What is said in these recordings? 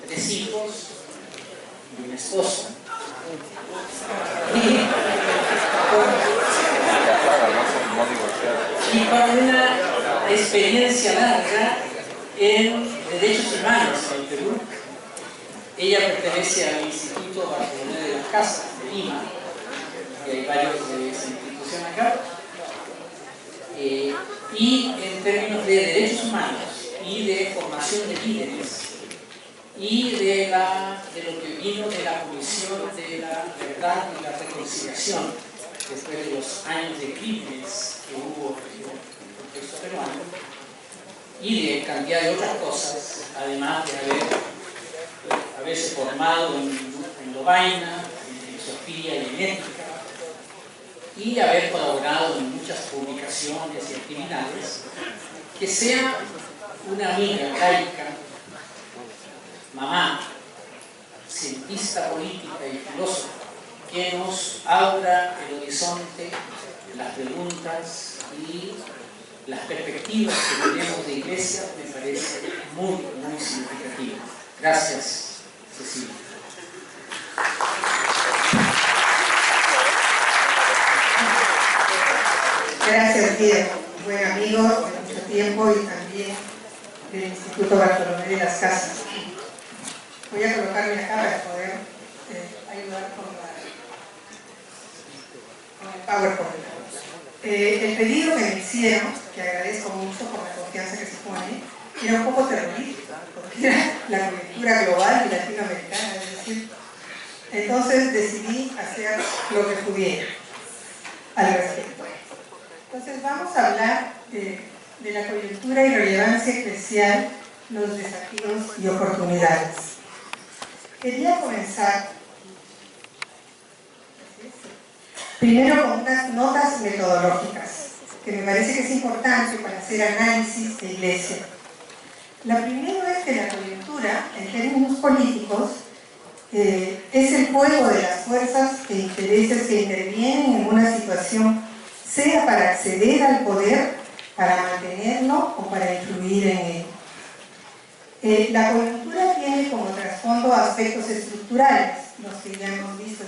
3 hijos y una esposa. Y con una experiencia larga en derechos humanos en el Perú. Ella pertenece al Instituto Bartolomé de las Casas de Lima, y hay varios de esa institución acá. Y en términos de derechos humanos y de formación de líderes y de lo que vino de la Comisión de la Verdad y la Reconciliación después de los años de crímenes que hubo en el contexto peruano, y de cantidad de otras cosas, además de haberse formado en Lovaina, en filosofía y en ética, y haber colaborado en muchas publicaciones y actividades, que sea una amiga laica, mamá, cientista política y filósofa, que nos abra el horizonte, las preguntas y las perspectivas que tenemos de iglesia, me parece muy, muy significativo. Gracias, Cecilia. Gracias, Diego, buen amigo de mucho tiempo y también del Instituto Bartolomé de las Casas. Voy a colocarme acá para poder ayudar con el PowerPoint. El pedido que me hicieron, que agradezco mucho por la confianza que se pone, era un poco terrorífico, porque era la coyuntura global y latinoamericana, es decir, entonces decidí hacer lo que pudiera al respecto. Entonces vamos a hablar de la coyuntura y relevancia eclesial, los desafíos y oportunidades. Quería comenzar primero con unas notas metodológicas, que me parece que es importante para hacer análisis de iglesia. La primera es que la coyuntura, en términos políticos, es el juego de las fuerzas e intereses que intervienen en una situación, sea para acceder al poder, para mantenerlo o para influir en él. La coyuntura tiene como trasfondo aspectos estructurales, los que ya hemos visto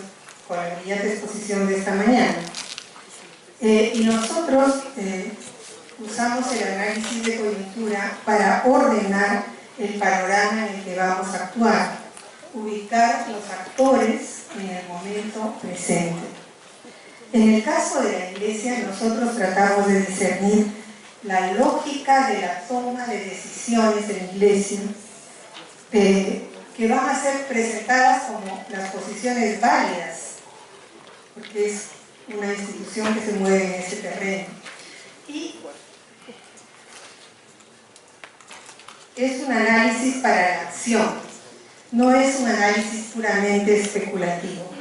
con la brillante exposición de esta mañana. Y nosotros usamos el análisis de coyuntura para ordenar el panorama en el que vamos a actuar, ubicar los actores en el momento presente. En el caso de la Iglesia, nosotros tratamos de discernir la lógica de la toma de decisiones en la Iglesia, que van a ser presentadas como las posiciones válidas, porque es una institución que se mueve en ese terreno. Y es un análisis para la acción, no es un análisis puramente especulativo.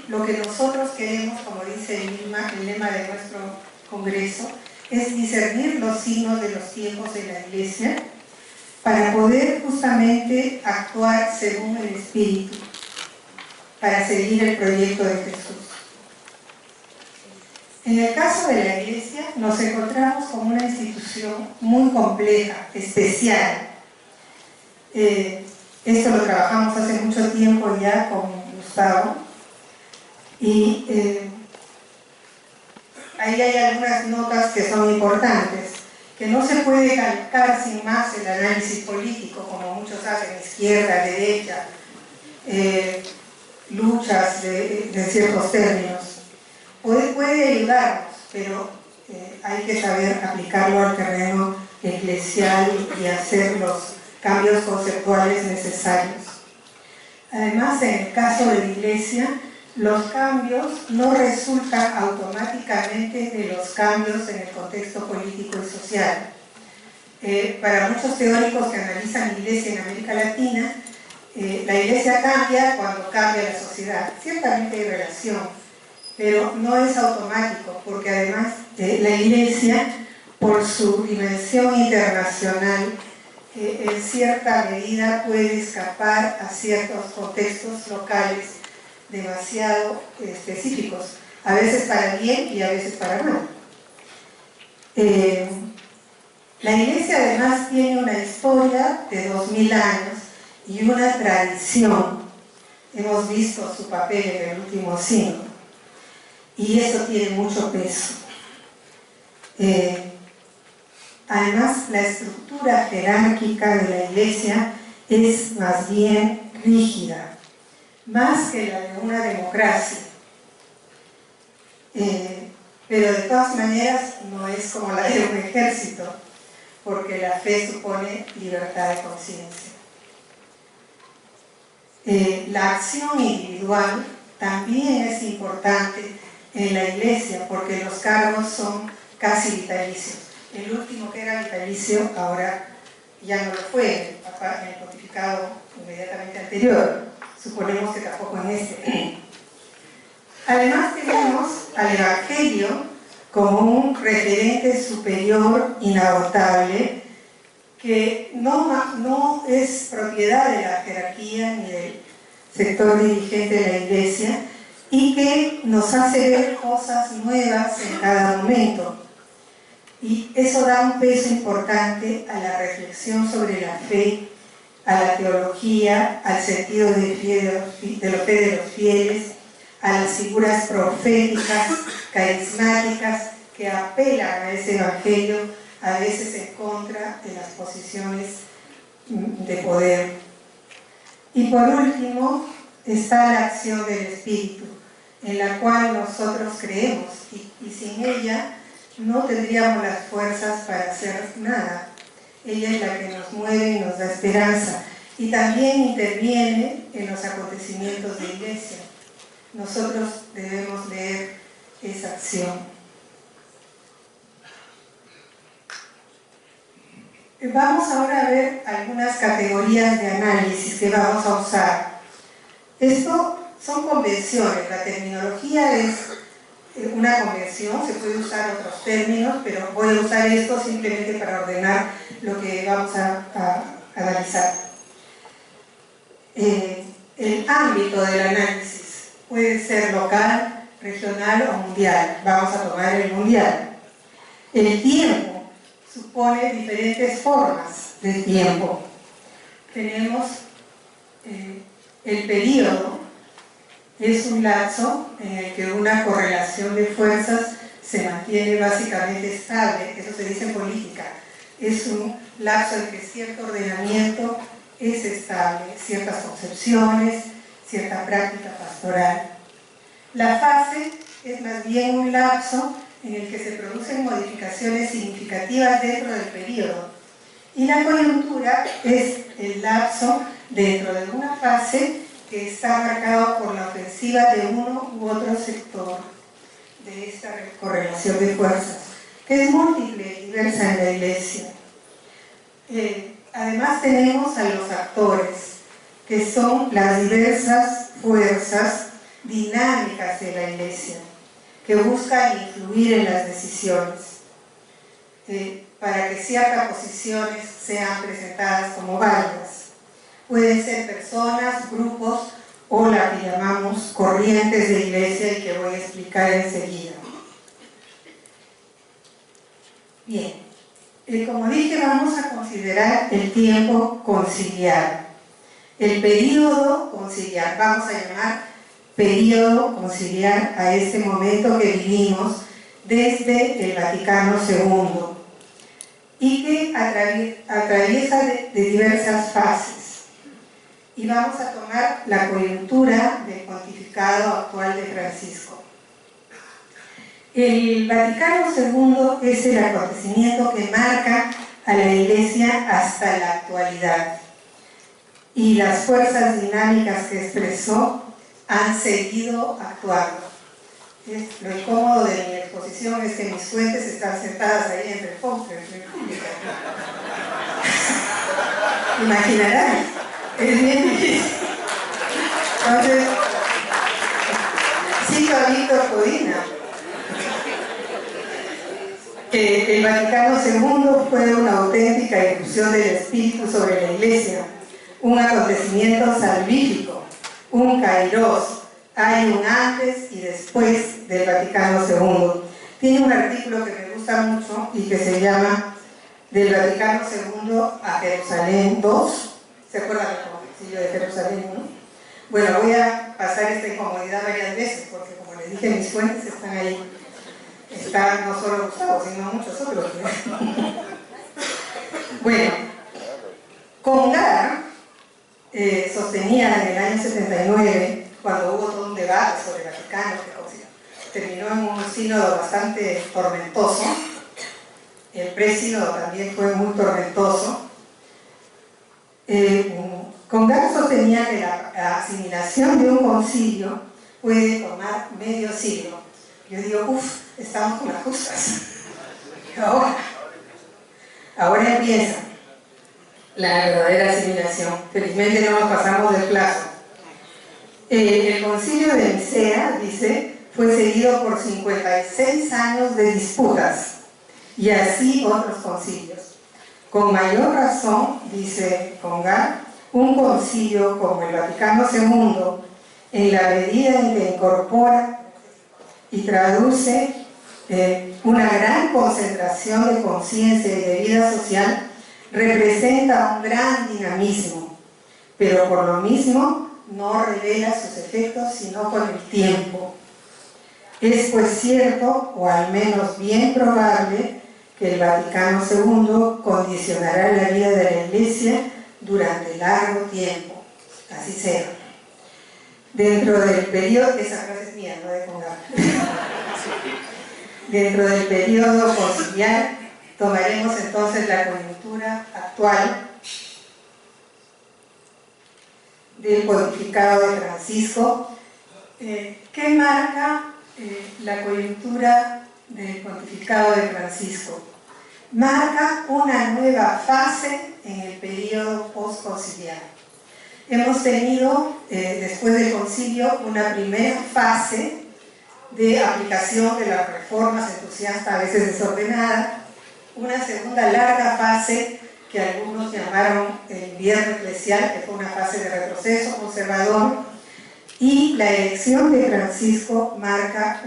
Lo que nosotros queremos, como dice el lema de nuestro congreso, es discernir los signos de los tiempos de la Iglesia para poder justamente actuar según el Espíritu, para seguir el proyecto de Jesús. En el caso de la Iglesia nos encontramos con una institución muy compleja, especial. Esto lo trabajamos hace mucho tiempo ya con Gustavo, y ahí hay algunas notas que son importantes, que no se puede calcar sin más el análisis político, como muchos hacen, izquierda, derecha, luchas de ciertos términos. Puede ayudarnos, pero hay que saber aplicarlo al terreno eclesial y hacer los cambios conceptuales necesarios. Además, en el caso de la Iglesia, los cambios no resultan automáticamente de los cambios en el contexto político y social. Para muchos teóricos que analizan la Iglesia en América Latina, la Iglesia cambia cuando cambia la sociedad. Ciertamente hay relación, pero no es automático, porque además la Iglesia, por su dimensión internacional, en cierta medida puede escapar a ciertos contextos locales demasiado específicos, a veces para bien y a veces para mal. La Iglesia además tiene una historia de 2000 años y una tradición. Hemos visto su papel en el último sínodo y eso tiene mucho peso. Además, la estructura jerárquica de la Iglesia es más bien rígida, más que la de una democracia. Pero de todas maneras no es como la de un ejército, porque la fe supone libertad de conciencia. La acción individual también es importante en la Iglesia, porque los cargos son casi vitalicios. El último que era vitalicio ahora ya no lo fue, en el pontificado inmediatamente anterior. Suponemos que tampoco en este. Además tenemos al Evangelio como un referente superior inagotable que no es propiedad de la jerarquía ni del sector dirigente de la Iglesia y que nos hace ver cosas nuevas en cada momento. Y eso da un peso importante a la reflexión sobre la fe, a la teología, al sentido de la fe de los fieles, a las figuras proféticas, carismáticas, que apelan a ese evangelio, a veces en contra de las posiciones de poder. Y por último, está la acción del Espíritu, en la cual nosotros creemos, y sin ella no tendríamos las fuerzas para hacer nada. Ella es la que nos mueve y nos da esperanza, y también interviene en los acontecimientos de Iglesia. Nosotros debemos leer esa acción. Vamos ahora a ver algunas categorías de análisis que vamos a usar. Esto son convenciones, la terminología es una convención, se puede usar otros términos, pero voy a usar esto simplemente para ordenar lo que vamos a analizar. El ámbito del análisis puede ser local, regional o mundial. Vamos a tomar el mundial. El tiempo supone diferentes formas de tiempo. Tenemos el período, es un lapso en el que una correlación de fuerzas se mantiene básicamente estable, eso se dice en política. Es un lapso en que cierto ordenamiento es estable, ciertas concepciones, cierta práctica pastoral. La fase es más bien un lapso en el que se producen modificaciones significativas dentro del periodo. Y la coyuntura es el lapso dentro de una fase que está marcado por la ofensiva de uno u otro sector de esta correlación de fuerzas, que es múltiple y diversa en la Iglesia. Además tenemos a los actores, que son las diversas fuerzas dinámicas de la Iglesia, que buscan influir en las decisiones, para que ciertas posiciones sean presentadas como válidas. Pueden ser personas, grupos o la que llamamos corrientes de Iglesia y que voy a explicar enseguida. Bien, como dije, vamos a considerar el tiempo conciliar. El período conciliar, vamos a llamar período conciliar a este momento que vivimos desde el Vaticano II y que atraviesa de diversas fases. Y vamos a tomar la coyuntura del pontificado actual de Francisco. El Vaticano II es el acontecimiento que marca a la Iglesia hasta la actualidad. Y las fuerzas dinámicas que expresó han seguido actuando. Lo incómodo de mi exposición es que mis fuentes están sentadas ahí entre el público. Imaginarán, es bien difícil. Entonces, cito a Víctor Codina, que el Vaticano II fue una auténtica irrupción del Espíritu sobre la Iglesia, un acontecimiento salvífico, un kairos. Hay un antes y después del Vaticano II. Tiene un artículo que me gusta mucho y que se llama Del Vaticano II a Jerusalén II. ¿Se acuerdan? Concilio de Jerusalén, ¿no? Bueno, voy a pasar esta incomodidad varias veces, porque como les dije, mis fuentes están ahí. Está no solo Gustavo, sino muchos otros. Bueno, Congar sostenía en el año 79, cuando hubo todo un debate sobre el Vaticano, que terminó en un sínodo bastante tormentoso. El presínodo también fue muy tormentoso. Congar sostenía que la asimilación de un concilio puede tomar medio siglo. Yo digo, estamos con las justas. Ahora empieza la verdadera asimilación. Felizmente no nos pasamos del plazo. El concilio de Nicea, dice, fue seguido por 56 años de disputas, y así otros concilios. Con mayor razón, dice Congar, un concilio como el Vaticano II, en la medida en que incorpora y traduce una gran concentración de conciencia y de vida social, representa un gran dinamismo, pero por lo mismo no revela sus efectos sino con el tiempo. Es pues cierto, o al menos bien probable, que el Vaticano II condicionará la vida de la Iglesia durante largo tiempo. Así sea. Dentro del periodo, esa frase es mía, no de Congar. Dentro del periodo conciliar tomaremos entonces la coyuntura actual del pontificado de Francisco. ¿Qué marca la coyuntura del pontificado de Francisco? Marca una nueva fase en el periodo postconciliar. Hemos tenido, después del concilio, una primera fase de aplicación de las reformas entusiasta, a veces desordenada, una segunda larga fase que algunos llamaron el invierno eclesial, que fue una fase de retroceso conservador, y la elección de Francisco marca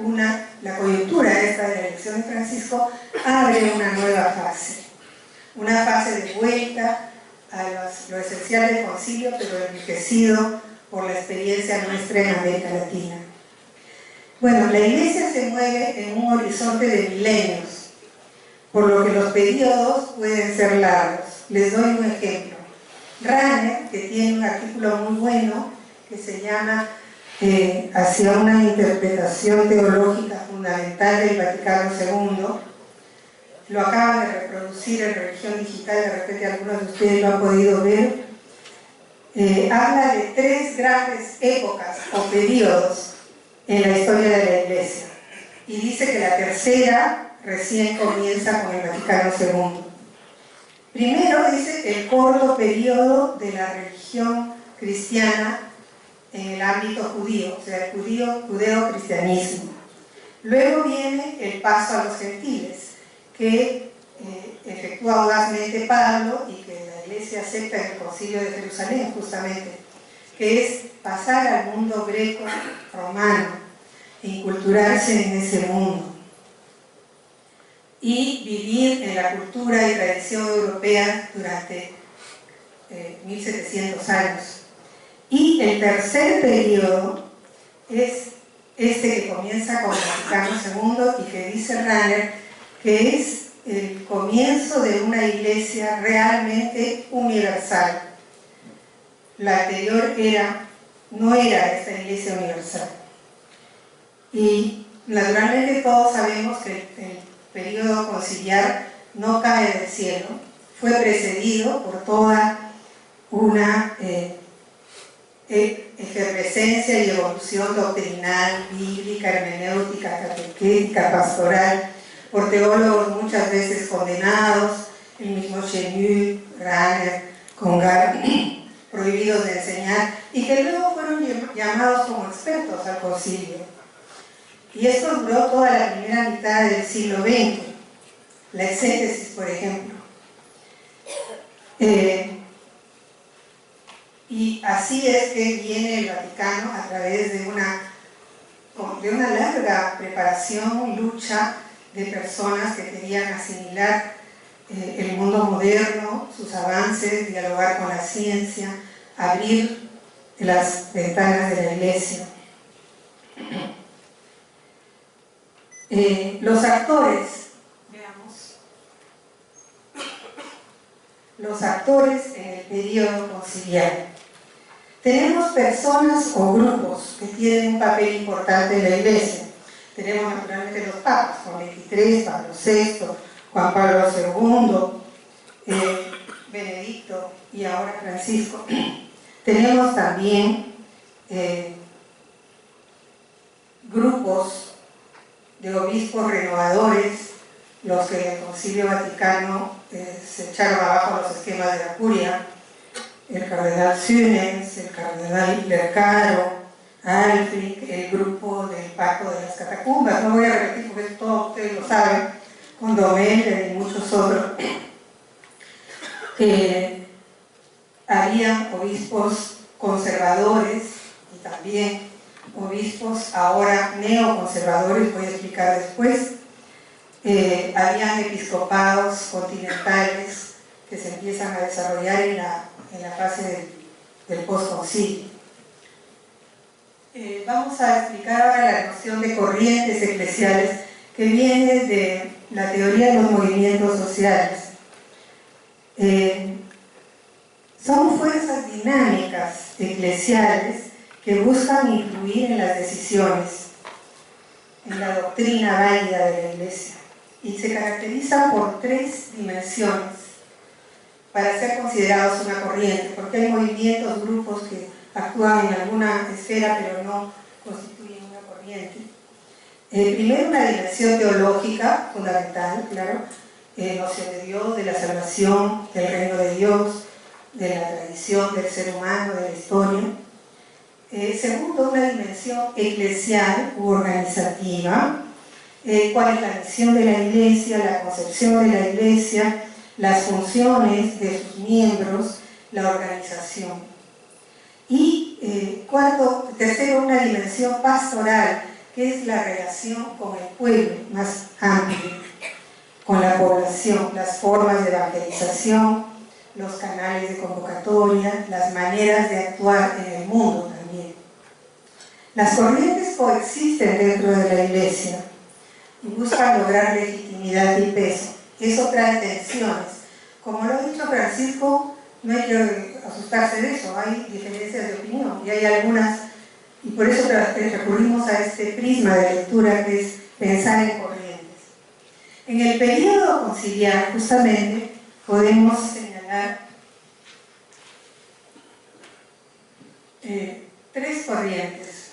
la coyuntura esta de la elección de Francisco abre una nueva fase de vuelta a lo esencial del concilio, pero enriquecido por la experiencia nuestra en América Latina. Bueno, la Iglesia se mueve en un horizonte de milenios, por lo que los periodos pueden ser largos. Les doy un ejemplo. Rahner, que tiene un artículo muy bueno que se llama Hacia una interpretación teológica fundamental del Vaticano II, lo acaba de reproducir en Religión Digital, de repente algunos de ustedes lo han podido ver. Habla de 3 grandes épocas o periodos en la historia de la Iglesia, y dice que la tercera recién comienza con el Vaticano II. Primero dice el corto periodo de la religión cristiana en el ámbito judío, o sea, el judeo-cristianismo. Luego viene el paso a los gentiles, que efectúa audazmente Pablo y que la Iglesia acepta en el Concilio de Jerusalén, justamente, que es pasar al mundo greco-romano e inculturarse en ese mundo y vivir en la cultura y tradición europea durante 1700 años. Y el tercer periodo es este que comienza con el Vaticano II y que dice Rahner que es el comienzo de una iglesia realmente universal. La anterior no era esta iglesia universal. Y naturalmente todos sabemos que el periodo conciliar no cae del cielo, fue precedido por toda una efervescencia y evolución doctrinal, bíblica, hermenéutica, catequética, pastoral, por teólogos muchas veces condenados, el mismo Chenu, Rahner, Congar, prohibidos de enseñar, y que luego fueron llamados como expertos al concilio. Y esto duró toda la primera mitad del siglo XX, la exégesis, por ejemplo. Y así es que viene el Vaticano a través de una larga preparación, lucha de personas que querían asimilar el mundo moderno, sus avances, dialogar con la ciencia, abrir las ventanas de la iglesia. Los actores, veamos, los actores en el periodo conciliar. Tenemos personas o grupos que tienen un papel importante en la iglesia. Tenemos naturalmente los papas, Juan XXIII, Pablo VI, Juan Pablo II, Benedicto y ahora Francisco. Tenemos también grupos de obispos renovadores, los que en el Concilio Vaticano se echaron abajo los esquemas de la curia, el cardenal Sünnens, el cardenal Lercaro, Alfric, el grupo del Pacto de las Catacumbas. No voy a repetir porque todos ustedes lo saben, con Domel y muchos otros. Había obispos conservadores y también obispos ahora neoconservadores, voy a explicar después. Habían episcopados continentales que se empiezan a desarrollar en la fase del postconcilio. Vamos a explicar ahora la noción de corrientes eclesiales que viene de la teoría de los movimientos sociales. Son fuerzas dinámicas eclesiales que buscan influir en las decisiones, en la doctrina válida de la Iglesia, y se caracterizan por 3 dimensiones para ser considerados una corriente, porque hay movimientos, grupos que actúan en alguna esfera pero no constituyen una corriente. Primero, una dimensión teológica fundamental, claro, noción de Dios, de la salvación, del reino de Dios, de la tradición del ser humano, de la historia. Segundo, una dimensión eclesial u organizativa, cuál es la misión de la Iglesia, la concepción de la Iglesia, las funciones de sus miembros, la organización. Y tercero, una dimensión pastoral, que es la relación con el pueblo más amplio, con la población, las formas de evangelización, los canales de convocatoria, las maneras de actuar en el mundo también. Las corrientes coexisten dentro de la Iglesia y buscan lograr legitimidad y peso. Eso trae tensiones. Como lo ha dicho Francisco, no hay que asustarse de eso, hay diferencias de opinión y hay algunas, y por eso recurrimos a este prisma de lectura que es pensar en corrientes. En el periodo conciliar, justamente, podemos señalar 3 corrientes.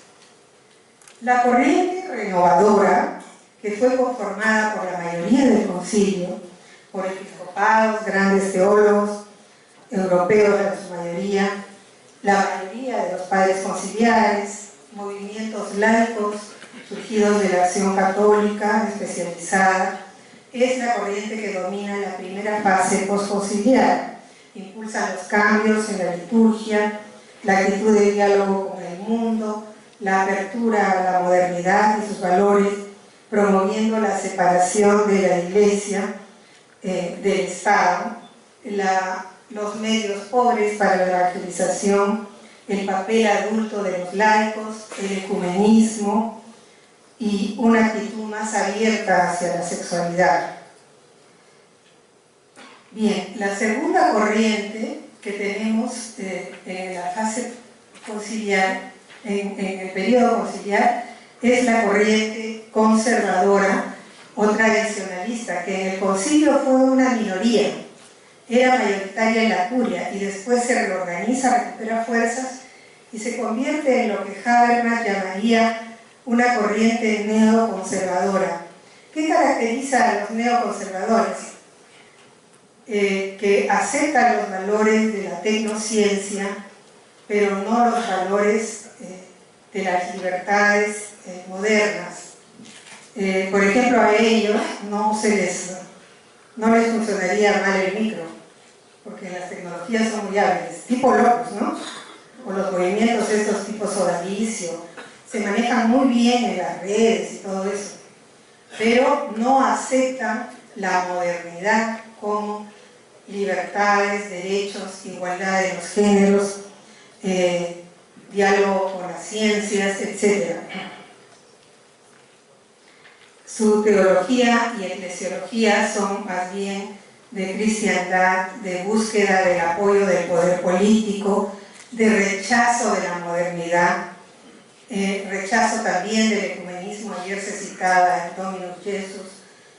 La corriente renovadora, que fue conformada por la mayoría del concilio, por episcopados, grandes teólogos, europeos en su mayoría, la mayoría de los padres conciliares, movimientos laicos surgidos de la acción católica especializada, es la corriente que domina la primera fase postconciliar. Impulsa los cambios en la liturgia, la actitud de diálogo con el mundo, la apertura a la modernidad y sus valores, promoviendo la separación de la Iglesia del Estado, los medios pobres para la evangelización, el papel adulto de los laicos, el ecumenismo y una actitud más abierta hacia la sexualidad. Bien, la segunda corriente que tenemos en la fase conciliar, en el periodo conciliar, es la corriente conservadora o tradicionalista, que en el concilio fue una minoría, era mayoritaria en la curia y después se reorganiza, recupera fuerzas y se convierte en lo que Habermas llamaría una corriente neoconservadora. ¿Qué caracteriza a los neoconservadores? Que aceptan los valores de la tecnociencia, pero no los valores de las libertades modernas. Por ejemplo, a ellos no les funcionaría mal el micro, porque las tecnologías son muy hábiles, tipo locos, ¿no? O los movimientos estos tipo sodalicio, se manejan muy bien en las redes y todo eso, pero no aceptan la modernidad como libertades, derechos, igualdad de los géneros. diálogo con las ciencias, etc. Su teología y eclesiología son más bien de cristiandad, de búsqueda del apoyo del poder político, de rechazo de la modernidad, rechazo también del ecumenismo. Ayer se citaba el Dominus Jesus,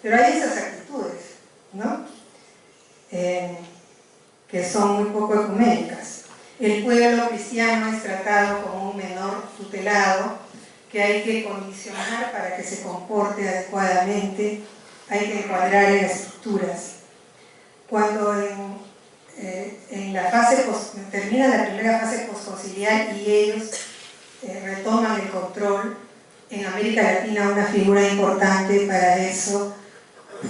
pero hay esas actitudes, ¿no? Que son muy poco ecuménicas. El pueblo cristiano es tratado como un menor tutelado que hay que condicionar para que se comporte adecuadamente, hay que encuadrar en estructuras. Cuando en la fase termina la primera fase posconciliar y ellos retoman el control, en América Latina una figura importante para eso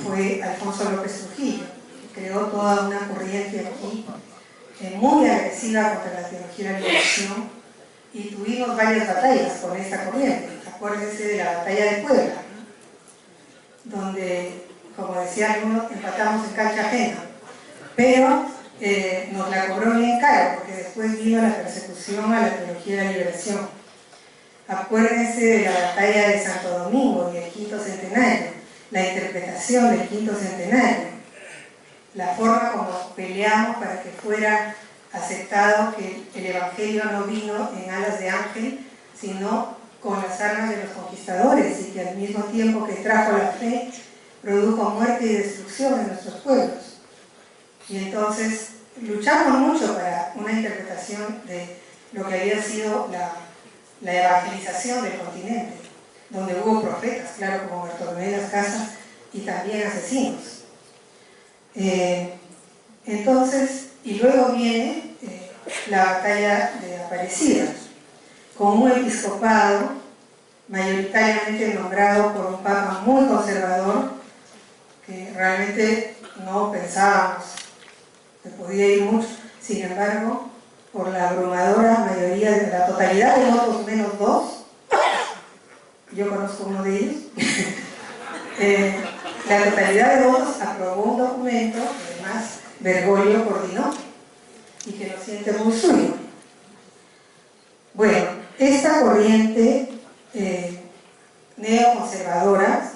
fue Alfonso López Trujillo, que creó toda una corriente aquí muy agresiva contra la teología de la liberación, y tuvimos varias batallas con esta corriente. Acuérdense de la batalla de Puebla, donde, como decía algunos, empatamos en cancha ajena, pero nos la cobró bien cara, porque después vino la persecución a la teología de la liberación. Acuérdense de la batalla de Santo Domingo y el quinto centenario, la interpretación del quinto centenario, la forma como peleamos para que fuera aceptado que el Evangelio no vino en alas de ángel, sino con las armas de los conquistadores, y que al mismo tiempo que trajo la fe, produjo muerte y destrucción en nuestros pueblos. Y entonces luchamos mucho para una interpretación de lo que había sido la evangelización del continente, donde hubo profetas, claro, como Bartolomé de las Casas, y también asesinos. Entonces, y luego viene la batalla de Aparecida, con un episcopado mayoritariamente nombrado por un papa muy conservador, que realmente no pensábamos que podía ir mucho. Sin embargo, por la abrumadora mayoría de la totalidad de votos menos 2, yo conozco uno de ellos, la totalidad de votos aprobó un documento que además Bergoglio coordinó y que lo siente muy suyo. Bueno, esta corriente neoconservadora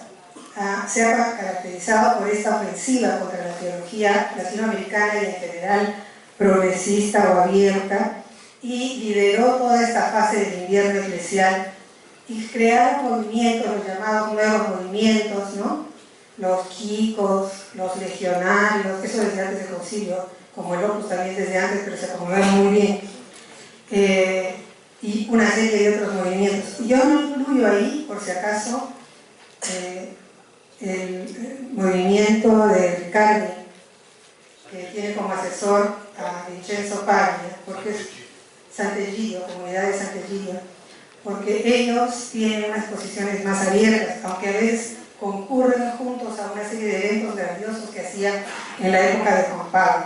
se ha caracterizado por esta ofensiva contra la teología latinoamericana y en general progresista o abierta, y lideró toda esta fase del invierno eclesial y crearon movimientos, los llamados nuevos movimientos, ¿no? Los quicos, los legionarios, eso desde antes del concilio, como el Opus también desde antes, pero se acomodaron muy bien, y una serie de otros movimientos. Y yo no incluyo ahí, por si acaso, el movimiento de Riccardi, que tiene como asesor a Vincenzo Paglia, porque es Sant'Egidio, comunidad de Sant'Egidio, porque ellos tienen unas posiciones más abiertas, aunque a veces concurren juntos a una serie de eventos grandiosos que hacían en la época de Juan Pablo.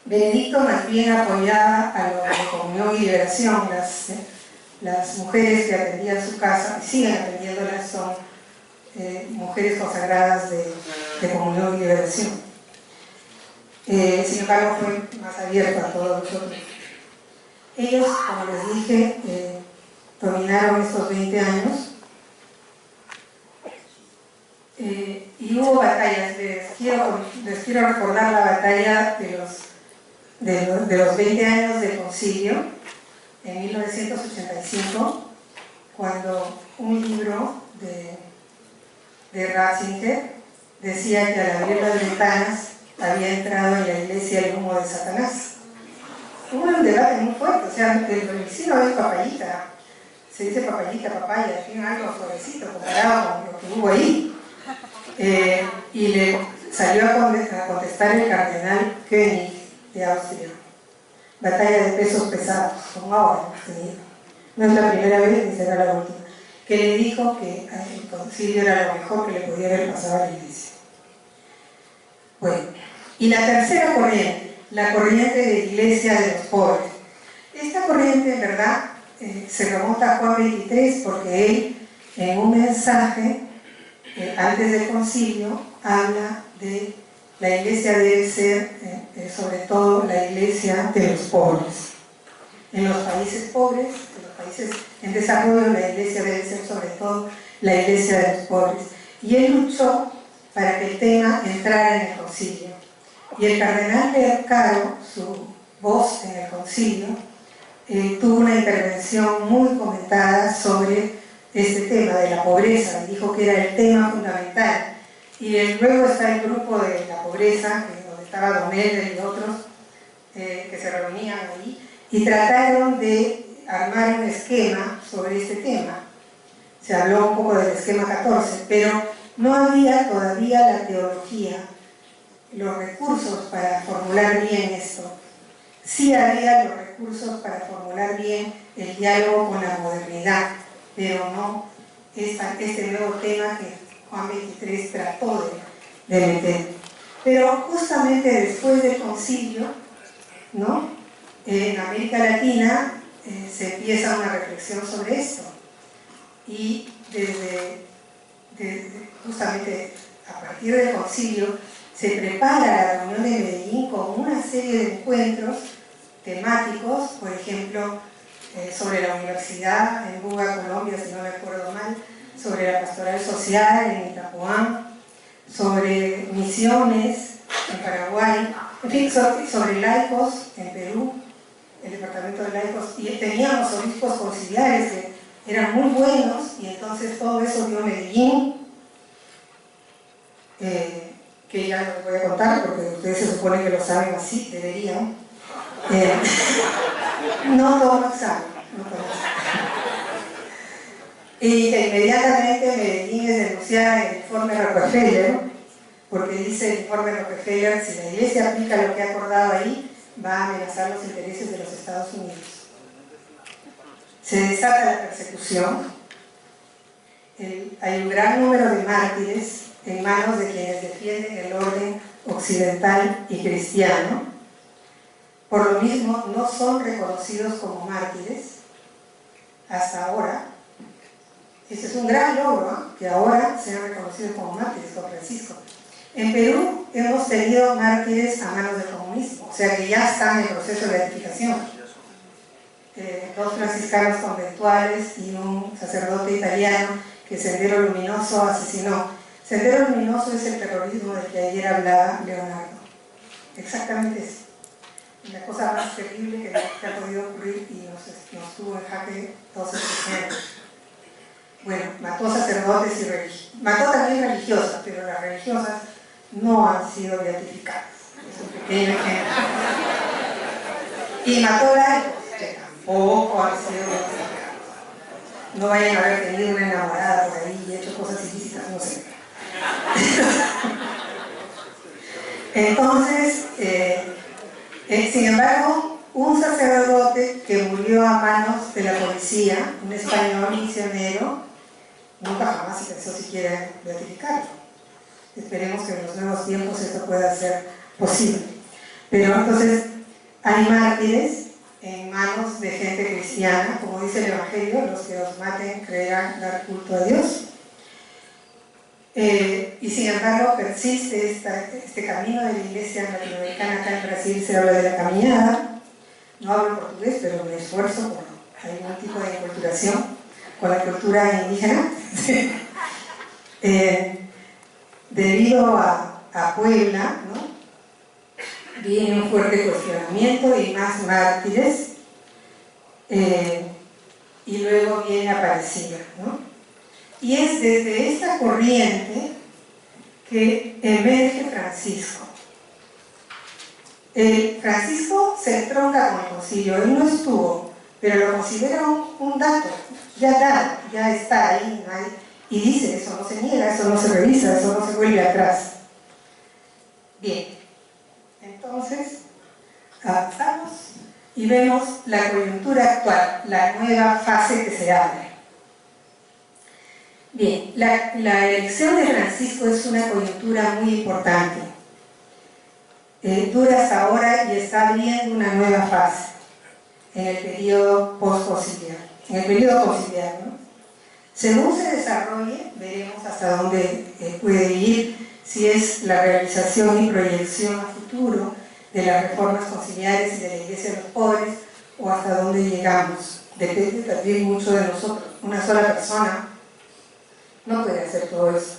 Benedicto más bien apoyaba a lo de comunión y liberación. Las mujeres que atendían su casa, y siguen atendiéndolas, son mujeres consagradas de comunión y liberación. Sin embargo, fue más abierto a todos nosotros. Ellos, como les dije, dominaron estos 20 años. Y hubo batallas. Les quiero recordar la batalla de los 20 años del concilio en 1985, cuando un libro de Ratzinger decía que al abrir las ventanas había entrado en la iglesia el humo de Satanás. Hubo un debate muy fuerte, o sea, el domicilio es papayita, se dice papayita, papaya, tiene algo suavecito comparado con lo que hubo ahí. Y le salió a contestar el cardenal König de Austria. Batalla de pesos pesados, como ahora hemos tenido. No es la primera vez ni será la última. Que le dijo que el concilio era lo mejor que le podía haber pasado a la iglesia. Bueno, y la tercera corriente, la corriente de iglesia de los pobres. Esta corriente, en verdad, se remonta a Juan 23, porque él, en un mensaje antes del concilio, habla de la iglesia debe ser sobre todo la iglesia de los pobres. En los países pobres, en los países en desarrollo, la iglesia debe ser sobre todo la iglesia de los pobres. Y él luchó para que el tema entrara en el concilio. Y el cardenal Learcaro, su voz en el concilio, tuvo una intervención muy comentada sobre este tema de la pobreza, y dijo que era el tema fundamental. Y luego está el grupo de la pobreza, donde estaba Don Elder y otros que se reunían ahí, y trataron de armar un esquema sobre este tema. Se habló un poco del esquema 14, pero no había todavía la teología, los recursos para formular bien esto. Sí había los recursos para formular bien el diálogo con la modernidad, pero no este nuevo tema que Juan XXIII trató de meter. Pero justamente después del concilio, ¿no?, en América Latina se empieza una reflexión sobre esto. Y justamente a partir del concilio se prepara la reunión de Medellín con una serie de encuentros temáticos, por ejemplo, sobre la universidad en Buga, Colombia, si no recuerdo mal, sobre la pastoral social en Itapuán, sobre misiones en Paraguay, en fin, sobre laicos en Perú, el departamento de laicos, y teníamos obispos conciliares que eran muy buenos, y entonces todo eso dio Medellín, que ya no les voy a contar porque ustedes se supone que lo saben así, deberían. No todo examen, no todo examen. Y que inmediatamente Medellín es denunciada en el informe Rockefeller, porque dice el informe Rockefeller, si la iglesia aplica lo que ha acordado ahí, va a amenazar los intereses de los Estados Unidos. Se desata la persecución, hay un gran número de mártires en manos de quienes defienden el orden occidental y cristiano. Por lo mismo, no son reconocidos como mártires hasta ahora. Este es un gran logro, ¿eh?, que ahora sean reconocidos como mártires por Francisco. En Perú hemos tenido mártires a manos del comunismo, o sea que ya están en proceso de beatificación. Dos franciscanos conventuales y un sacerdote italiano que Sendero Luminoso asesinó. Sendero Luminoso es el terrorismo del que ayer hablaba Leonardo. Exactamente eso. La cosa más terrible que ha podido ocurrir y nos tuvo en jaque 12 años. Bueno, mató sacerdotes y religiosas. Mató también religiosas, pero las religiosas no han sido beatificadas. Es un pequeño ejemplo. Y mató laicos, que tampoco han sido beatificados. No vayan a haber tenido una enamorada por ahí y hecho cosas ilícitas, no sé. Entonces, sin embargo, un sacerdote que murió a manos de la policía, un español misionero, nunca jamás se pensó siquiera beatificarlo. Esperemos que en los nuevos tiempos esto pueda ser posible. Pero entonces hay mártires en manos de gente cristiana, como dice el Evangelio, los que os maten creerán dar culto a Dios. Y sin embargo persiste este camino de la iglesia latinoamericana. Acá en Brasil se habla de la caminada. No hablo portugués, pero me esfuerzo por algún tipo de enculturación con la cultura indígena. Debido a Puebla, ¿no?, viene un fuerte cuestionamiento y más mártires, y luego viene Aparecida, ¿no? Y es desde esta corriente que emerge Francisco. Francisco se entronca con el concilio, él no estuvo, pero lo considera un dato, ya está ahí, ¿no? Y dice, eso no se niega, eso no se revisa, eso no se vuelve atrás. Bien, entonces avanzamos y vemos la coyuntura actual, la nueva fase que se abre. Bien, la elección de Francisco es una coyuntura muy importante. Dura hasta ahora y está abriendo una nueva fase en el periodo post-conciliar, en el periodo conciliar, ¿no? Según se desarrolle, veremos hasta dónde puede ir, si es la realización y proyección a futuro de las reformas conciliares y de la Iglesia de los pobres, o hasta dónde llegamos. Depende también mucho de nosotros. Una sola persona no puede hacer todo eso.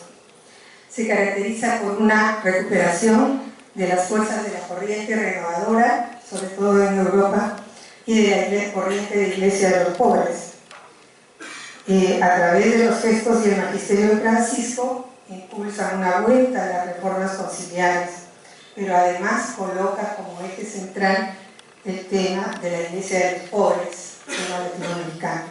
Se caracteriza por una recuperación de las fuerzas de la corriente renovadora, sobre todo en Europa, y de la corriente de Iglesia de los pobres. A través de los gestos y el magisterio de Francisco, impulsa una vuelta a las reformas conciliares, pero además coloca como eje central el tema de la Iglesia de los pobres, tema latinoamericano.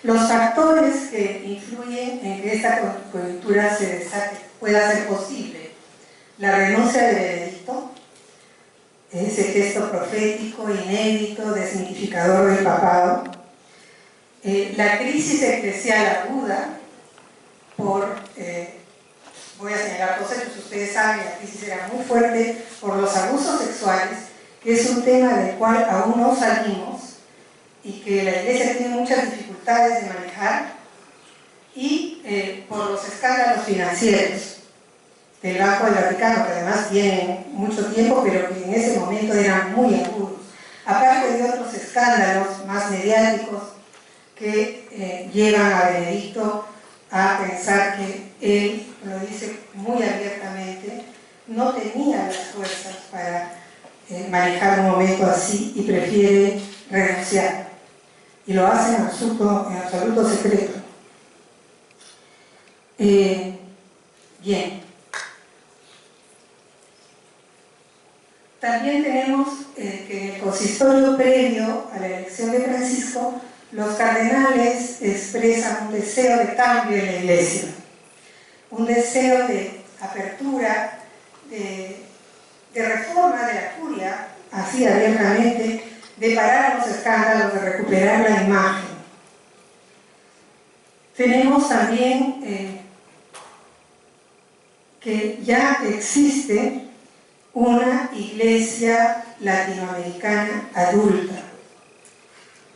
Los factores que influyen en que esta coyuntura se destaque, pueda ser posible: la renuncia de Benedicto, ese gesto profético, inédito, designificador del papado, la crisis eclesial aguda por, voy a señalar dos hechos, ustedes saben, la crisis era muy fuerte por los abusos sexuales, que es un tema del cual aún no salimos y que la Iglesia tiene muchas dificultades de manejar, y por los escándalos financieros del Banco del Vaticano, que además tienen mucho tiempo, pero que en ese momento eran muy agudos, aparte de otros escándalos más mediáticos que llevan a Benedicto a pensar que él, lo dice muy abiertamente, no tenía las fuerzas para manejar un momento así y prefiere renunciar. Y lo hace en absoluto secreto. Bien. También tenemos que en el consistorio previo a la elección de Francisco, los cardenales expresan un deseo de cambio en la Iglesia, un deseo de apertura, de reforma de la curia, así abiertamente, de parar los escándalos, de recuperar la imagen. Tenemos también que ya existe una iglesia latinoamericana adulta,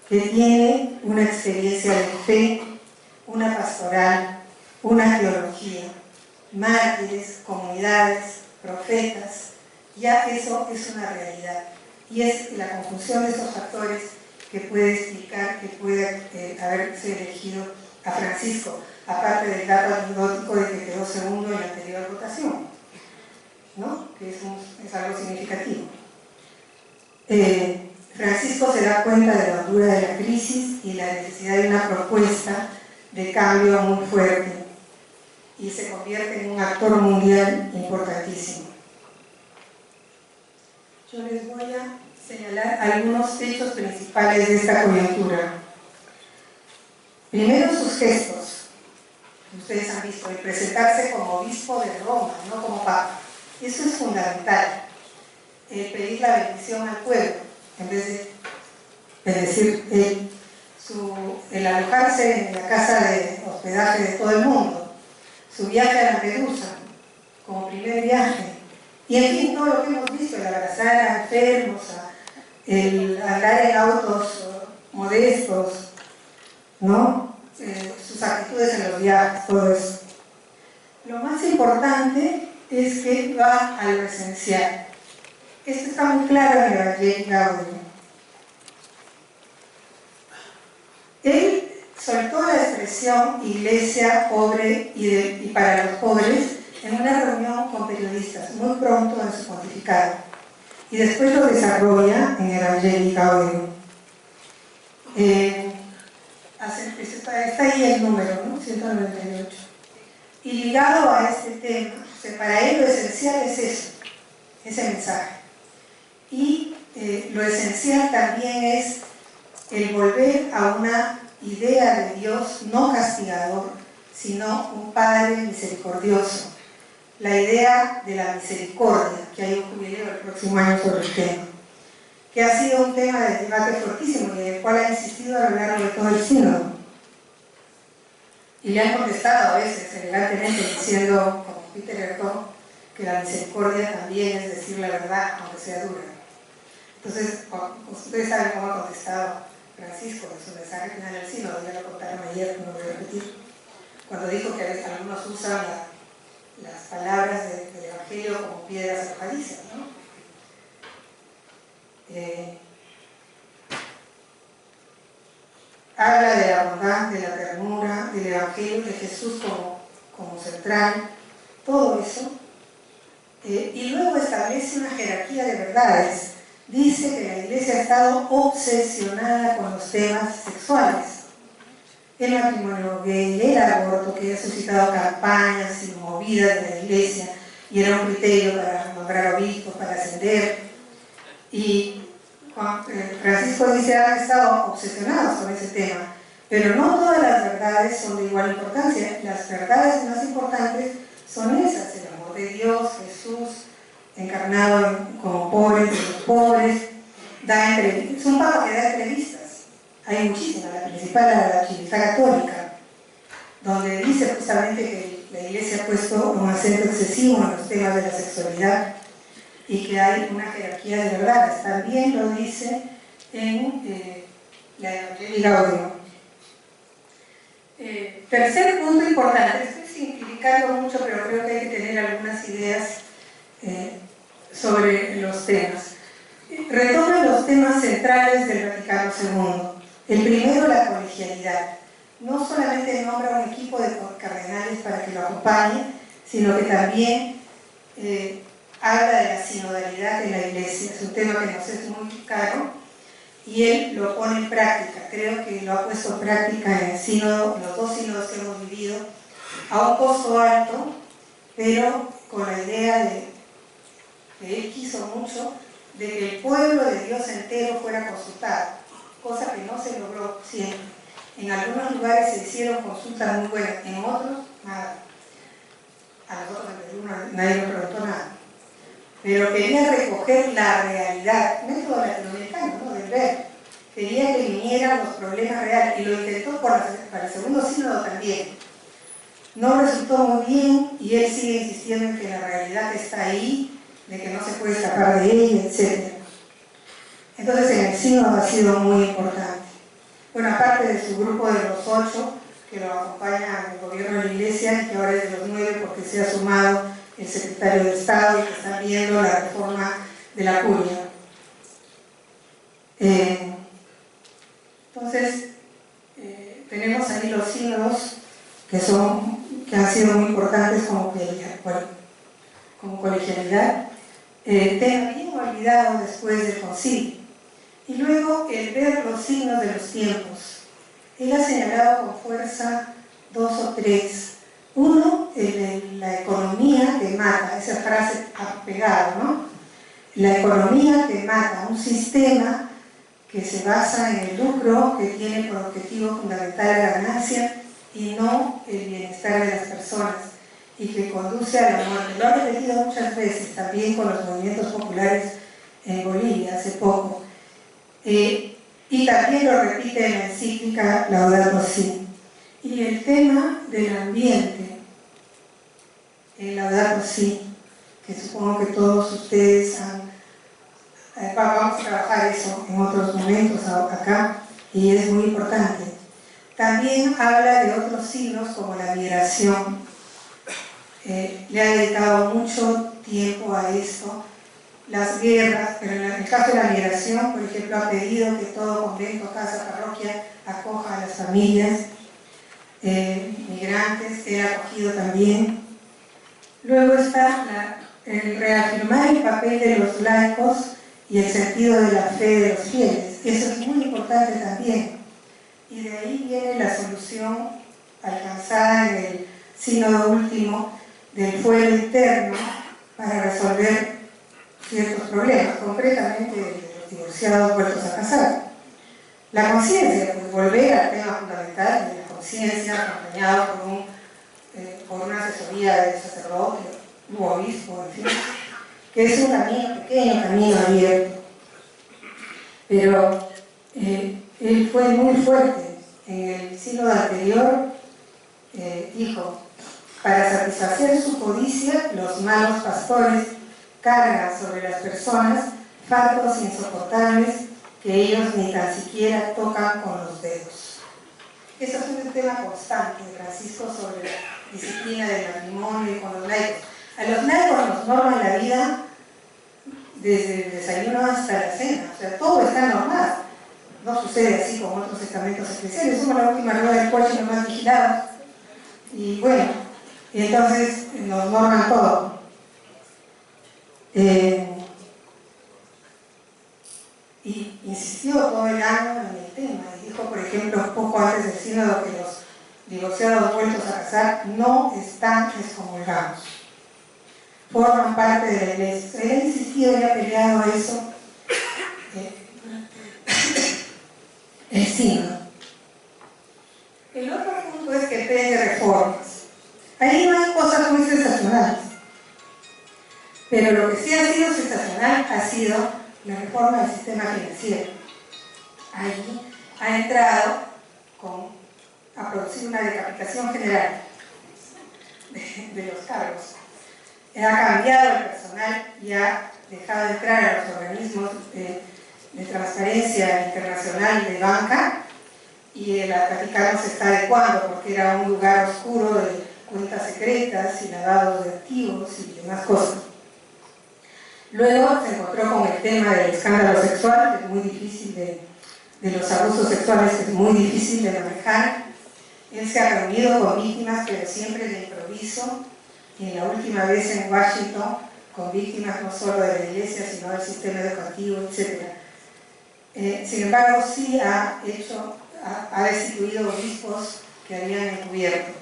que tiene una experiencia de fe, una pastoral, una teología, mártires, comunidades, profetas. Ya eso es una realidad, y es la conjunción de esos factores que puede explicar que puede haberse elegido a Francisco, aparte del dato anecdótico de que quedó segundo en la anterior votación, ¿no? Que es algo significativo. Francisco se da cuenta de la hondura de la crisis y la necesidad de una propuesta de cambio muy fuerte, y se convierte en un actor mundial importantísimo. Yo les voy a señalar algunos hechos principales de esta coyuntura. Primero, sus gestos. Ustedes han visto, el presentarse como obispo de Roma, no como papa. Eso es fundamental. El pedir la bendición al pueblo, en vez de decir el alojarse en la casa de hospedaje de todo el mundo, su viaje a Lampedusa como primer viaje, y en fin, todo lo que hemos visto, el abrazar a enfermos, el andar en autos modestos, ¿no? Sus actitudes en los viajes, todo eso. Lo más importante es que va a lo esencial. Esto está muy claro en el Evangelio Gaudium. Él soltó la expresión iglesia pobre y para los pobres en una reunión con periodistas, muy pronto en su pontificado, y después lo desarrolla en el Evangelio Gaudium. Está ahí el número, ¿no? 198. Y ligado a este tema, para él lo esencial es eso, ese mensaje. Y lo esencial también es el volver a una idea de Dios no castigador, sino un Padre misericordioso. La idea de la misericordia, que hay un jubileo el próximo año sobre el tema, que ha sido un tema de debate fortísimo y en el cual ha insistido a lo largo de todo el sínodo. Y le han contestado a veces elegantemente diciendo, como Peter Erto, que la misericordia también es decir la verdad, aunque sea dura. Entonces, ustedes saben cómo ha contestado Francisco en su mensaje final del sínodo, ya lo contaron ayer, no lo voy a repetir, cuando dijo que algunos usan las palabras del Evangelio como piedras arrojadizas, ¿no? Habla de la bondad, de la ternura, del Evangelio de Jesús como central, todo eso. Y luego establece una jerarquía de verdades. Dice que la Iglesia ha estado obsesionada con los temas sexuales. El matrimonio gay, el aborto, que ha suscitado campañas y movidas de la Iglesia, y era un criterio para nombrar obispos, para ascender. Y Francisco dice, han estado obsesionados con ese tema, pero no todas las verdades son de igual importancia. Las verdades más importantes son esas: el amor de Dios, Jesús encarnado como pobre de los pobres, es un papa que da entrevistas, hay muchísimas, la principal, la Archivisca Católica, donde dice justamente que la Iglesia ha puesto un acento excesivo en los temas de la sexualidad y que hay una jerarquía de verdades. También lo dice en la Evangelii Gaudium. Tercer punto importante, estoy simplificando mucho, pero creo que hay que tener algunas ideas sobre los temas. Retoma los temas centrales del Vaticano II. El primero, la colegialidad. No solamente nombra un equipo de cardenales para que lo acompañe, sino que también habla de la sinodalidad de la Iglesia. Es un tema que nos es muy caro y él lo pone en práctica. Creo que lo ha puesto en práctica en el sínodo, en los dos sínodos que hemos vivido, a un costo alto, pero con la idea de que él quiso mucho, de que el pueblo de Dios entero fuera consultado, cosa que no se logró siempre. En algunos lugares se hicieron consultas muy buenas, en otros nada. A nosotros en Perú nadie nos preguntó nada. Pero quería recoger la realidad, método latinoamericano, ¿no?, del ver. Quería que vinieran los problemas reales, y lo intentó para el segundo sínodo también. No resultó muy bien, y él sigue insistiendo en que la realidad está ahí, de que no se puede escapar de ella, etc. Entonces en el sínodo ha sido muy importante. Bueno, aparte de su grupo de los 8, que lo acompaña en el gobierno de la Iglesia, que ahora es de los 9 porque se ha sumado el secretario de Estado y que están viendo la reforma de la curia. Entonces, tenemos ahí los sínodos que han sido muy importantes como colegialidad. Tema bien olvidado después del concilio. Y luego el ver los signos de los tiempos. Él ha señalado con fuerza 2 o 3. Uno, la economía que mata, esa frase ha pegado, ¿no? La economía que mata, un sistema que se basa en el lucro, que tiene por objetivo fundamental la ganancia y no el bienestar de las personas, y que conduce a la muerte. Lo ha repetido muchas veces, también con los movimientos populares en Bolivia hace poco. Y también lo repite en la encíclica Laudato Si. Y el tema del ambiente, el Laudato Si, que supongo que todos ustedes vamos a trabajar eso en otros momentos acá, y es muy importante. También habla de otros signos como la migración. Le ha dedicado mucho tiempo a esto. Las guerras, pero en el caso de la migración, por ejemplo, ha pedido que todo convento, casa, parroquia acoja a las familias migrantes. Él ha acogido también. Luego está el reafirmar el papel de los laicos y el sentido de la fe de los fieles. Eso es muy importante también. Y de ahí viene la solución alcanzada en el sínodo último del fuero interno para resolver ciertos problemas, concretamente de los divorciados vueltos a casar. La conciencia, pues volver al tema fundamental de la conciencia, acompañado por una asesoría de sacerdote u obispo, en fin, que es un camino, pequeño camino abierto. Pero él fue muy fuerte. En el sínodo anterior dijo: para satisfacer su codicia, los malos pastores cargan sobre las personas fardos insoportables que ellos ni tan siquiera tocan con los dedos. Eso es un tema constante de Francisco sobre la disciplina del matrimonio y con los laicos. A los laicos nos norman la vida desde el desayuno hasta la cena, o sea, todo está normado. No sucede así como otros estamentos especiales, somos la última rueda del coche y los más vigilados. Y bueno, y entonces nos norman todo. Y insistió todo el año en el tema, y dijo, por ejemplo, poco antes del sínodo, que los divorciados vueltos a casar no están excomulgados, forman parte de la iglesia. Él ha insistido y ha peleado eso el sínodo. El otro punto es que pide reformas. Ahí no hay cosas muy sensacionales, pero lo que sí ha sido sensacional ha sido la reforma del sistema financiero. Ahí ha entrado a producir una decapitación general de los cargos. Ha cambiado el personal y ha dejado de entrar a los organismos de transparencia internacional de banca, y el Vaticano se está adecuando porque era un lugar oscuro de cuentas secretas y lavados de activos y demás cosas. Luego se encontró con el tema del escándalo sexual, que es muy difícil de los abusos sexuales, que es muy difícil de manejar. Él se ha reunido con víctimas, pero siempre de improviso, y la última vez en Washington con víctimas no solo de la iglesia, sino del sistema educativo, etc. Sin embargo, sí ha destituido obispos que habían encubierto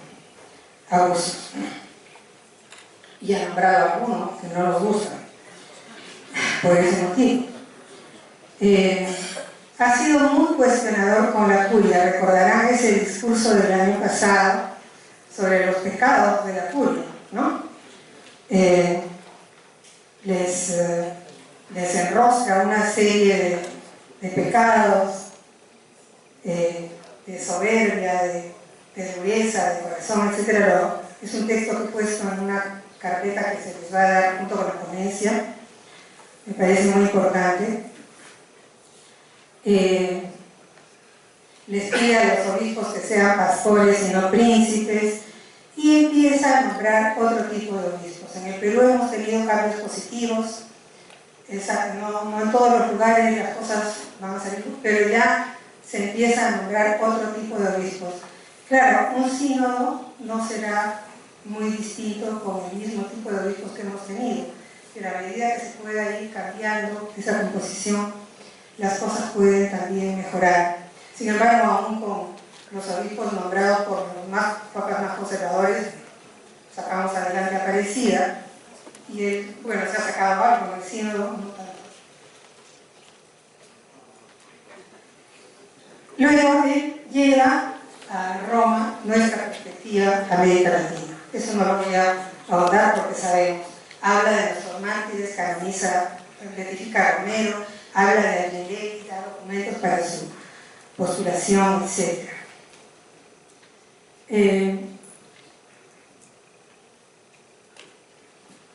abusos, y ha nombrado a algunos que no nos gustan por ese motivo. Ha sido muy cuestionador con la curia. Recordarán ese discurso del año pasado sobre los pecados de la curia, ¿no? Les enrosca una serie de pecados, de soberbia, de dureza, de corazón, etc. Es un texto que he puesto en una carpeta que se les va a dar junto con la ponencia. Me parece muy importante. Les pide a los obispos que sean pastores y no príncipes, y empieza a nombrar otro tipo de obispos. En el Perú hemos tenido cambios positivos, no en todos los lugares las cosas van a salir, pero ya se empieza a nombrar otro tipo de obispos. Claro, un sínodo no será muy distinto con el mismo tipo de obispos que hemos tenido, pero a medida que se pueda ir cambiando esa composición, las cosas pueden también mejorar. Sin embargo, aún con los obispos nombrados por los papas más conservadores, sacamos adelante a Aparecida, y él, bueno, se ha sacado algo en el sínodo, no tanto. Luego él llega a Roma, nuestra perspectiva, a América Latina. Eso no lo voy a ahondar porque sabemos. Habla de los mártires, canoniza, beatifica a Romero, habla de Agnelli, da documentos para su postulación, etc.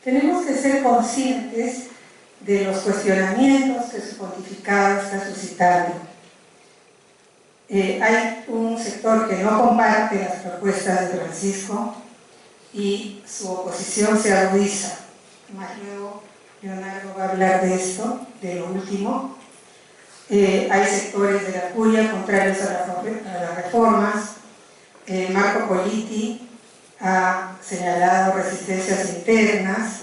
Tenemos que ser conscientes de los cuestionamientos que su pontificado está suscitando. Hay un sector que no comparte las propuestas de Francisco y su oposición se agudiza. Más luego Leonardo va a hablar de esto, de lo último. Hay sectores de la curia contrarios a las reformas. Marco Politi ha señalado resistencias internas.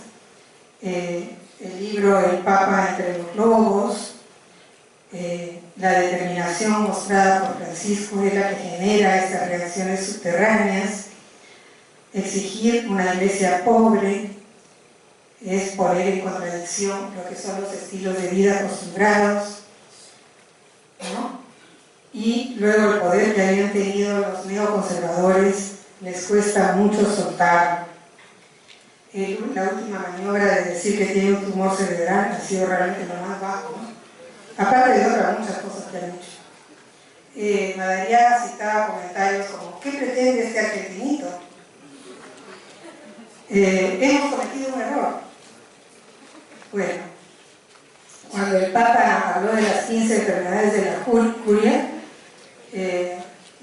El libro El Papa entre los lobos, la determinación mostrada por Francisco es la que genera estas reacciones subterráneas. Exigir una iglesia pobre es poner en contradicción lo que son los estilos de vida acostumbrados, ¿no? Y luego el poder que habían tenido los neoconservadores les cuesta mucho soltar. La última maniobra de decir que tiene un tumor cerebral ha sido realmente lo más bajo, ¿no? Aparte de otras muchas cosas que han hecho. Madariaga citaba comentarios como: ¿qué pretende este argentinito? Hemos cometido un error. Bueno, cuando el Papa habló de las 15 enfermedades de la curia,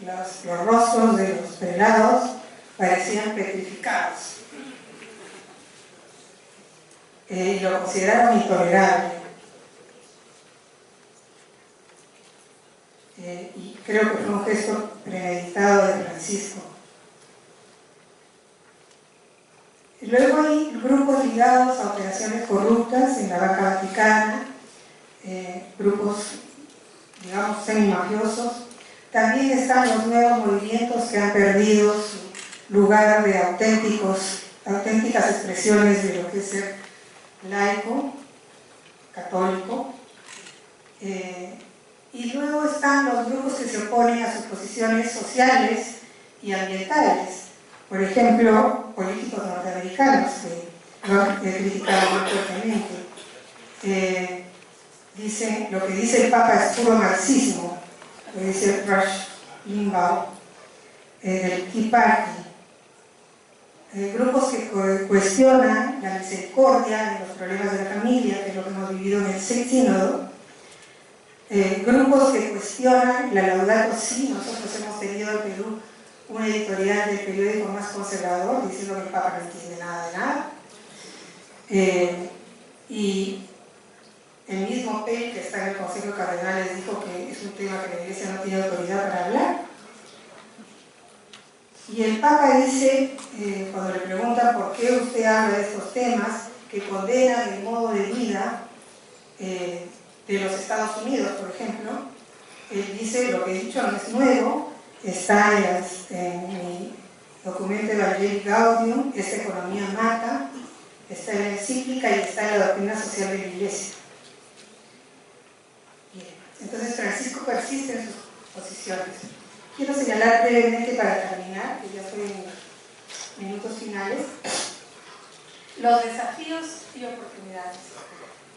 los lo consideraron intolerable. Y creo que fue un gesto premeditado de Francisco. Luego hay grupos ligados a operaciones corruptas en la Banca Vaticana, grupos, digamos, semi-mafiosos. También están los nuevos movimientos que han perdido su lugar de auténticas expresiones de lo que es ser laico, católico. Y luego están los grupos que se oponen a sus posiciones sociales y ambientales. Por ejemplo, políticos norteamericanos que lo han criticado muy fuertemente. Lo que dice el Papa es puro marxismo, lo dice Rush Limbaugh, del Tea Party. Grupos que cuestionan la misericordia de los problemas de la familia, que es lo que hemos vivido en el sínodo. Grupos que cuestionan la Laudato Si. Nosotros hemos tenido en Perú una editorial del periódico más conservador diciendo que el Papa no entiende nada de nada. Y el mismo Pell, que está en el Consejo de Cardenales, dijo que es un tema que la Iglesia no tiene autoridad para hablar. Y el Papa dice, cuando le preguntan por qué usted habla de estos temas, que condenan el modo de vida de los Estados Unidos, por ejemplo. Él dice, lo que he dicho no es nuevo, está en mi documento Evangelii Gaudium, esta economía mata, está en la encíclica y está en la doctrina social de la Iglesia. Bien. Entonces Francisco persiste en sus posiciones. Quiero señalar brevemente para terminar, que ya estoy en minutos finales, los desafíos y oportunidades.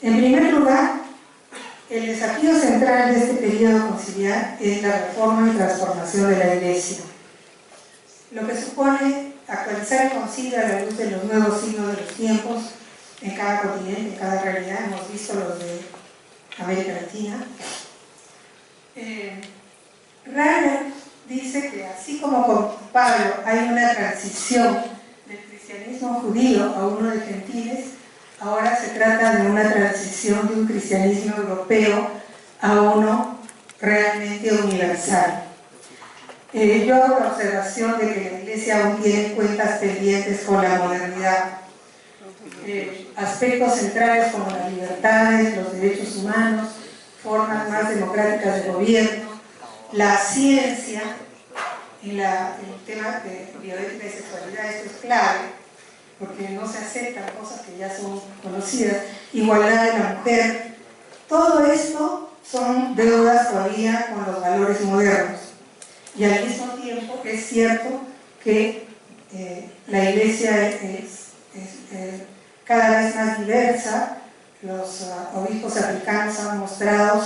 En primer lugar, el desafío central de este periodo conciliar es la reforma y transformación de la Iglesia, lo que supone actualizar el concilio a la luz de los nuevos signos de los tiempos en cada continente, en cada realidad. Hemos visto los de América Latina. Rahner dice que así como con Pablo hay una transición del cristianismo judío a uno de gentiles, ahora se trata de una transición de un cristianismo europeo a uno realmente universal. Yo hago la observación de que la Iglesia aún tiene cuentas pendientes con la modernidad. Aspectos centrales como las libertades, los derechos humanos, formas más democráticas de gobierno, la ciencia, en el tema de bioética y sexualidad, esto es clave, porque no se aceptan cosas que ya son conocidas, igualdad de la mujer. Todo esto son deudas todavía con los valores modernos. Y al mismo tiempo es cierto que la Iglesia es cada vez más diversa. Los obispos africanos han mostrado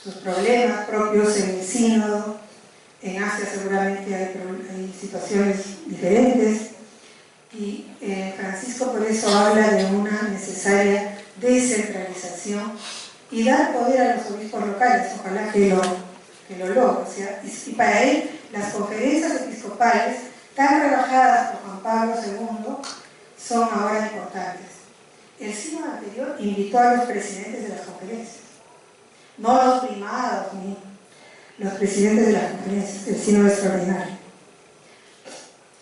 sus problemas propios en el sínodo. En Asia seguramente hay situaciones diferentes. Y Francisco por eso habla de una necesaria descentralización y dar poder a los obispos locales. Ojalá que lo logre. O sea, y para él las conferencias episcopales tan rebajadas por Juan Pablo II son ahora importantes. El sínodo anterior invitó a los presidentes de las conferencias, no los primados ni los presidentes de las conferencias, el sínodo extraordinario.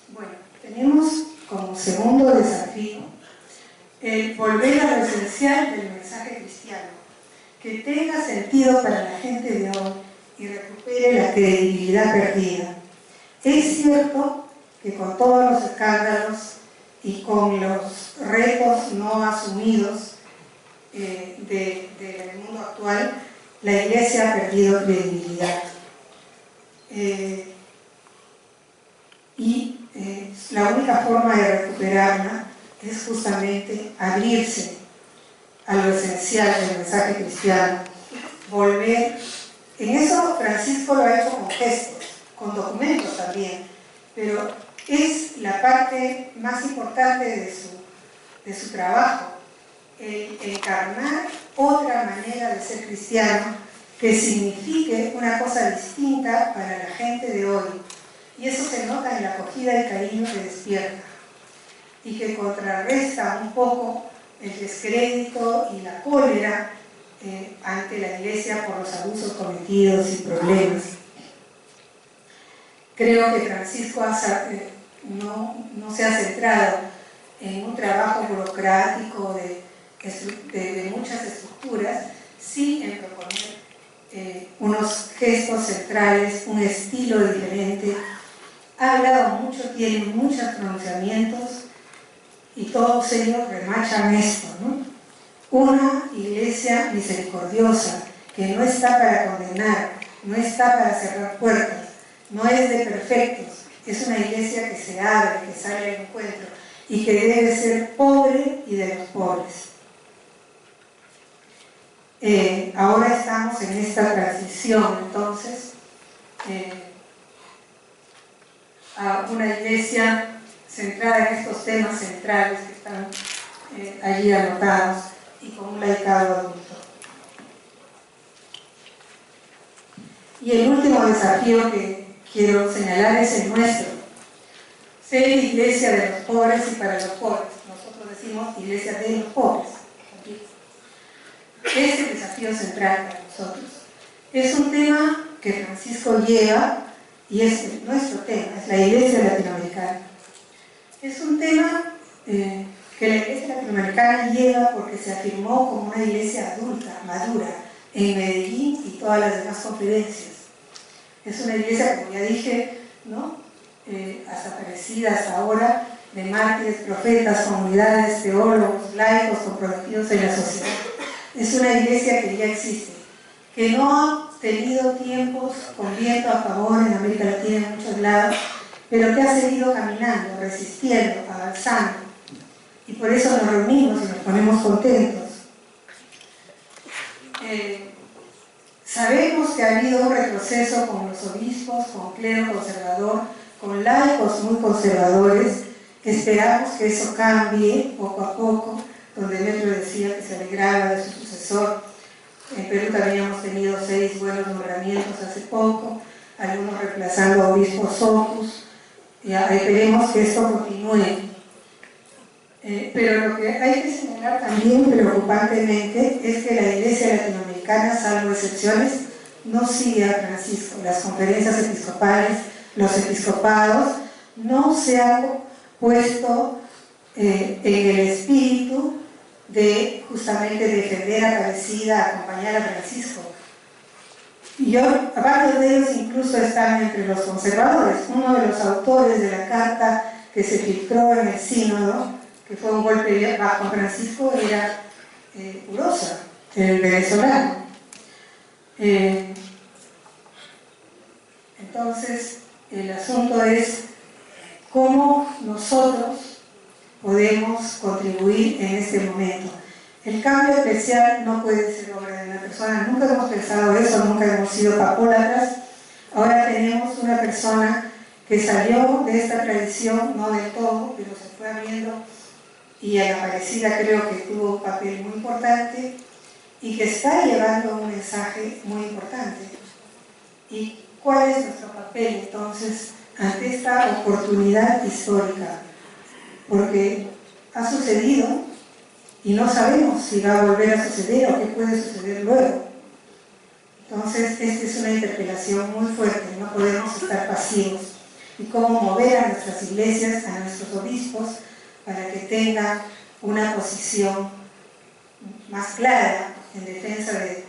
Bueno, tenemos como segundo desafío el volver a lo esencial del mensaje cristiano, que tenga sentido para la gente de hoy y recupere la credibilidad perdida. Es cierto que con todos los escándalos y con los retos no asumidos del mundo actual, la Iglesia ha perdido credibilidad. La única forma de recuperarla es justamente abrirse a lo esencial del mensaje cristiano, volver. En eso Francisco lo ha hecho con gestos, con documentos también, pero es la parte más importante de su trabajo, el encarnar otra manera de ser cristiano que signifique una cosa distinta para la gente de hoy. Y eso se nota en la acogida y cariño que despierta y que contrarresta un poco el descrédito y la cólera ante la Iglesia por los abusos cometidos y problemas. Creo que Francisco no se ha centrado en un trabajo burocrático de muchas estructuras, sí en proponer unos gestos centrales, un estilo diferente. Ha hablado mucho, tiene muchos pronunciamientos y todos ellos remachan esto, ¿no? Una iglesia misericordiosa que no está para condenar, no está para cerrar puertas, no es de perfectos, es una iglesia que se abre, que sale al encuentro y que debe ser pobre y de los pobres. Ahora estamos en esta transición, entonces, a una iglesia centrada en estos temas centrales que están allí anotados y con un laicado adulto. Y el último desafío que quiero señalar es el nuestro: ser iglesia de los pobres y para los pobres. Nosotros decimos iglesia de los pobres. Es el desafío central para nosotros. Es un tema que Francisco lleva y es nuestro tema, es la iglesia latinoamericana. Es un tema que la iglesia latinoamericana lleva porque se afirmó como una iglesia adulta, madura, en Medellín y todas las demás conferencias. Es una iglesia, como ya dije, ¿no? Hasta parecida hasta ahora, de mártires, profetas, comunidades, teólogos, laicos comprometidos en la sociedad. Es una iglesia que ya existe, que no ha tenido tiempos con viento a favor en América Latina en muchos lados, pero que ha seguido caminando, resistiendo, avanzando. Y por eso nos reunimos y nos ponemos contentos. Sabemos que ha habido un retroceso con los obispos, con clero conservador, con laicos muy conservadores. Esperamos que eso cambie poco a poco. Don Demetrio decía que se alegraba de su sucesor. En Perú también hemos tenido 6 buenos nombramientos hace poco, algunos reemplazando a obispos opus. Esperemos que esto continúe. Pero lo que hay que señalar también preocupantemente es que la iglesia latinoamericana, salvo excepciones, no sigue a Francisco. Las conferencias episcopales, los episcopados, no se han puesto en el espíritu de justamente defender a Aparecida, acompañar a Francisco. Y varios de ellos incluso están entre los conservadores. Uno de los autores de la carta que se filtró en el sínodo, que fue un golpe bajo Francisco, era Urosa, el venezolano. Entonces, el asunto es cómo nosotros podemos contribuir en este momento. El cambio especial no puede ser obra de una persona. Nunca hemos pensado eso, nunca hemos sido papólatras. Ahora tenemos una persona que salió de esta tradición, no del todo, pero se fue abriendo, y en Aparecida creo que tuvo un papel muy importante y que está llevando un mensaje muy importante. ¿Y cuál es nuestro papel entonces ante esta oportunidad histórica? Porque ha sucedido y no sabemos si va a volver a suceder o qué puede suceder luego. Entonces, esta es una interpelación muy fuerte, no podemos estar pasivos. Y cómo mover a nuestras iglesias, a nuestros obispos, para que tengan una posición más clara en defensa de...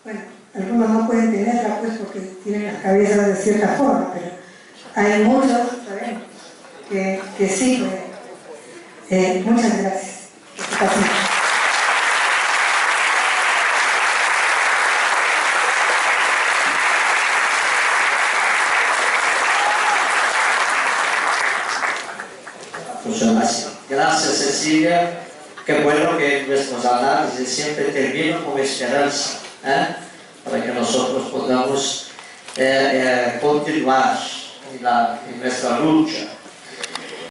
Bueno, algunos no pueden tenerla pues porque tienen las cabezas de cierta forma, pero hay muchos, sabemos, que sí pueden. Muchas gracias. Gracias, Cecilia. Qué bueno que nuestros análisis siempre terminan con esperanza, para que nosotros podamos continuar en nuestra lucha.